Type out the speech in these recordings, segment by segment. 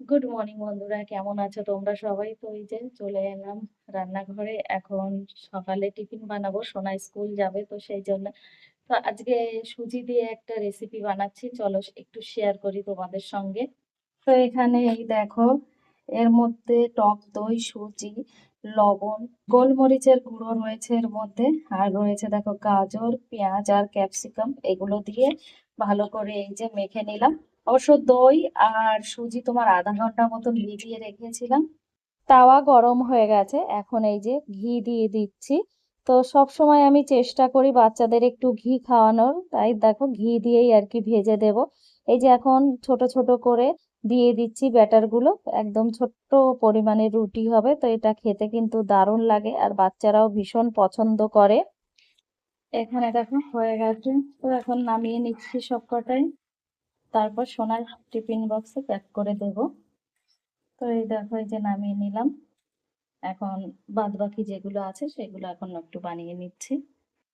Good morning বন্ধুরা, কেমন আছো তোমরা সবাই? তো এই যে চলে এলাম রান্নাঘরে। এখন সকালে টিফিন বানাবো, সোনা স্কুল যাবে তো সেই জন্য। তো আজকে সুজি দিয়ে একটা রেসিপি বানাচ্ছি, চলো একটু শেয়ার করি তোমাদের সঙ্গে। তো এখানে এই দেখো, এর মধ্যে টক দই, সুজি, লবণ, গোলমরিচের গুঁড়ো রয়েছে এর মধ্যে, আর রয়েছে দেখো গাজর, পেঁয়াজ আর ক্যাপসিকাম। এগুলো দিয়ে ভালো করে এই যে মেখে নিলাম। অবশ্য দই আর সুজি তোমার আধা ঘন্টা মতো ভিজিয়ে রেখেছিলাম। তাওয়া গরম হয়ে গেছে, এখন এই যে ঘি দিয়ে দিচ্ছি। তো সব সময় আমি চেষ্টা করি বাচ্চাদের একটু ঘি খাওয়ানোর, তাই দেখো ঘি দিয়েই আর কি ভেজে দেব। এই যে এখন ছোট ছোট করে দিয়ে দিচ্ছি ব্যাটারগুলো। একদম ছোট্ট পরিমাণে রুটি হবে, তো এটা খেতে কিন্তু দারুণ লাগে আর বাচ্চারাও ভীষণ পছন্দ করে। এখানে দেখো হয়ে গেছে, তো এখন নামিয়ে নিচ্ছি সব কটাই, তারপর সোনার টিফিন বক্সে প্যাক করে দেব। তো এই দেখো, এই যে নামিয়ে নিলাম। এখন বাদ বাকি যেগুলো আছে সেগুলো এখন একটু বানিয়ে নিচ্ছি।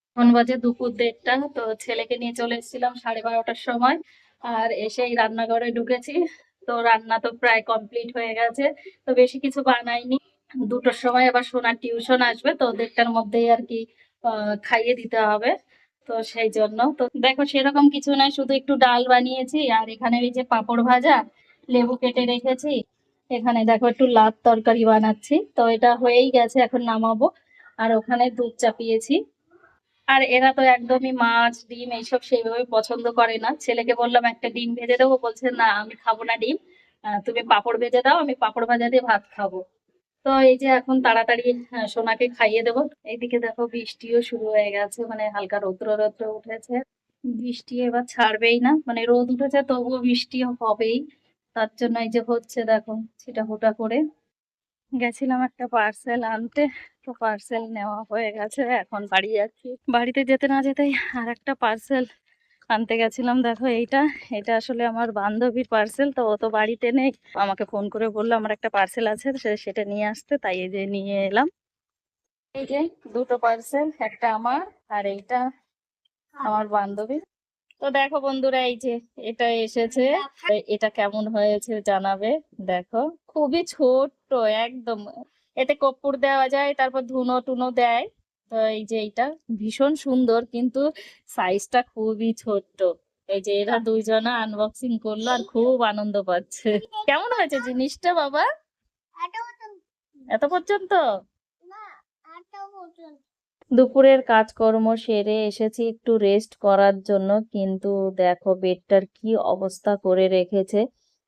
এখন বাজে দুপুর 1:30, তো ছেলেকে নিয়ে চলে এসেছিলাম 12:30টার সময়। আর এসেই রান্নাঘরে ঢুকেছি। তো রান্না তো প্রায় কমপ্লিট হয়ে গেছে, তো বেশি কিছু বানাইনি। 2টোর সময় আবার সোনার টিউশন আসবে, তো 1:30টার মধ্যেই আর কি খাইয়ে দিতে হবে। তো সেই জন্য তো দেখো সেরকম কিছু নাই, শুধু একটু ডাল বানিয়েছি। আর এখানে এই যে পাঁপড় ভাজা, লেবু কেটে রেখেছি। এখানে দেখো একটু লাল তরকারি বানাচ্ছি, তো এটা হয়েই গেছে, এখন নামাবো। আর ওখানে দুধ চাপিয়েছি। আর এরা তো একদমই মাছ ডিম এইসব সেইভাবে পছন্দ করে না। ছেলেকে বললাম একটা ডিম ভেজে দেবো, বলছে না আমি খাবো না ডিম, তুমি পাঁপড় ভেজে দাও, আমি পাঁপড় ভাজা দিয়ে ভাত খাবো। তো এই যে এখন তাড়াতাড়ি সোনাকে খাইয়ে দেবো। এইদিকে দেখো বৃষ্টিও শুরু হয়ে গেছে, মানে হালকা রৌদ্র রৌদ্র উঠেছে। বৃষ্টি এবার ছাড়বেই না, মানে রোদ উঠেছে তবুও বৃষ্টি হবেই। তার জন্য এই যে হচ্ছে দেখো ছিটাফোটা করে। গেছিলাম একটা পার্সেল আনতে, তো পার্সেল নেওয়া হয়ে গেছে, এখন বাড়ি যাচ্ছি। বাড়িতে যেতে না যেতেই আর একটা পার্সেল আনতে গেছিলাম। দেখো এইটা, এটা আসলে আমার বান্ধবীর পার্সেল, তো ও তো বাড়িতে নেই। আমাকে ফোন করে বললো আমার একটা পার্সেল আছে, সেটা নিয়ে আসতে, তাই এই যে নিয়ে এলাম। এই যে দুটো পার্সেল, একটা আমার আর এইটা আমার বান্ধবীর। তো দেখো বন্ধুরা, এই যে এটা এসেছে, এটা কেমন হয়েছে জানাবে। দেখো খুবই ছোট্ট একদম, এতে কর্পূর দেওয়া যায়, তারপর ধুনো টুনো দেয়। তো এই যে এটা ভীষণ সুন্দর, কিন্তু সাইজটা খুবই ছোট্ট। এই যে এরা দুইজনা আনবক্সিং করলো আর খুব আনন্দ পাচ্ছে। কেমন হয়েছে জিনিসটা বাবা? এত পর্যন্ত। দুপুরের কাজকর্ম সেরে এসেছি একটু রেস্ট করার জন্য, কিন্তু দেখো বেডটার কি অবস্থা করে রেখেছে।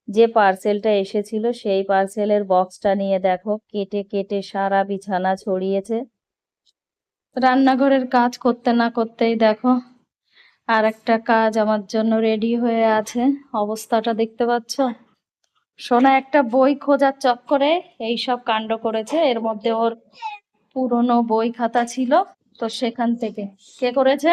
যে পার্সেলটা এসেছিল সেই পার্সেলের বক্সটা নিয়ে দেখো কেটে কেটে সারা বিছানা ছড়িয়েছে। রান্নাঘরের কাজ করতে না করতেই দেখো আর একটা কাজ আমার জন্য রেডি হয়ে আছে। অবস্থাটা দেখতে পাচ্ছ? সোনা একটা বই খোঁজার চক্করে এইসব কাণ্ড করেছে। এর মধ্যে ওর পুরনো বই খাতা ছিল, তো সেখান থেকে কে করেছে।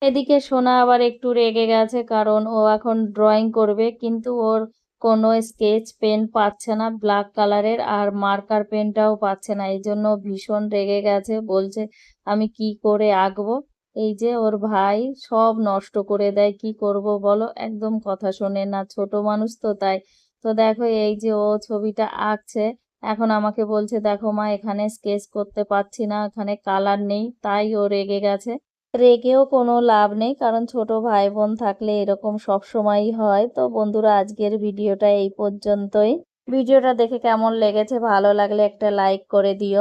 এদিকে সোনা আবার একটু রেগে গেছে, কারণ ও এখন ড্রয়িং করবে, কিন্তু ওর কোনো স্কেচ পেন পাচ্ছে না ব্ল্যাক কালারের, আর মার্কার পেনটাও পাচ্ছে না। এই জন্য ভীষণ রেগে গেছে, বলছে আমি কি করে আঁকবো। এই যে ওর ভাই সব নষ্ট করে দেয়, কি করব বলো, একদম কথা শোনে না, ছোট মানুষ তো তাই। তো দেখো এই যে ও ছবিটা আঁকছে, এখন আমাকে বলছে দেখো মা এখানে স্কেচ করতে পারছি না, এখানে কালার নেই, তাই ও রেগে গেছে। রেগেও কোনো লাভ নেই, কারণ ছোট ভাই বোন থাকলে এরকম সব সময়ই হয়। তো বন্ধুরা আজকের ভিডিওটা এই পর্যন্তই। ভিডিওটা দেখে কেমন লেগেছে, ভালো লাগলে একটা লাইক করে দিও।